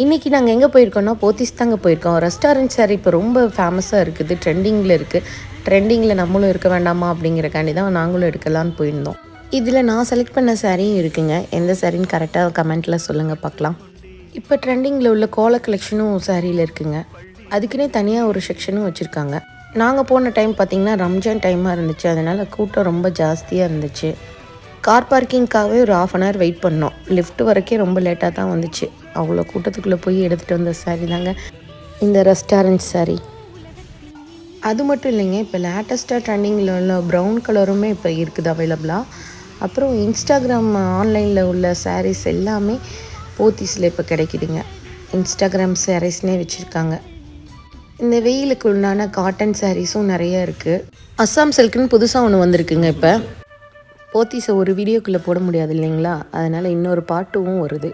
இன்றைக்கி நாங்கள் எங்கே போயிருக்கோம்னா போத்தீஸ் தாங்க போயிருக்கோம். ரெஸ்டாரண்ட் சாரீ இப்போ ரொம்ப ஃபேமஸாக இருக்குது, ட்ரெண்டிங்கில் இருக்குது. ட்ரெண்டிங்கில் நம்மளும் இருக்க வேண்டாமா அப்படிங்கிறக்காண்டி தான் நாங்களும் எடுக்கலான்னு போயிருந்தோம். இதில் நான் செலக்ட் பண்ண சாரியும் இருக்குங்க. எந்த சாரின்னு கரெக்டாக கமெண்ட்டில் சொல்லுங்கள் பார்க்கலாம். இப்போ ட்ரெண்டிங்கில் உள்ள கோல கலெக்ஷனும் சாரியில் இருக்குங்க. அதுக்குன்னே தனியாக ஒரு செக்ஷனும் வச்சுருக்காங்க. நாங்கள் போன டைம் பார்த்திங்கன்னா ரம்ஜான் டைமாக இருந்துச்சு, அதனால் கூட்டம் ரொம்ப ஜாஸ்தியாக இருந்துச்சு. கார் பார்க்கிங்காகவே ஒரு 1/2 hour வெயிட் பண்ணோம். லிஃப்ட் வரைக்கும் ரொம்ப லேட்டாக தான் வந்துச்சு. அவ்வளோ கூட்டத்துக்குள்ளே போய் எடுத்துகிட்டு வந்த சாரீ தாங்க இந்த ரெஸ்டாரண்ட் சாரீ. அது மட்டும் இல்லைங்க, இப்போ லேட்டஸ்ட்டாக ட்ரெண்டிங்கில் உள்ள ப்ரௌன் கலருமே இப்போ இருக்குது அவைலபிளாக. அப்புறம் இன்ஸ்டாகிராம் ஆன்லைனில் உள்ள சாரீஸ் எல்லாமே போத்தீஸில் இப்போ கிடைக்குதுங்க. இன்ஸ்டாகிராம் சாரீஸ்னே வச்சுருக்காங்க. இந்த வெயிலுக்கு உண்டான காட்டன் சாரீஸும் நிறைய இருக்குது. அஸ்ஸாம் சில்க்குன்னு புதுசாக ஒன்று வந்திருக்குங்க. இப்போ போத்தீஸை ஒரு வீடியோக்குள்ளே போட முடியாது இல்லைங்களா, அதனால் இன்னொரு பாட்டும் வருது.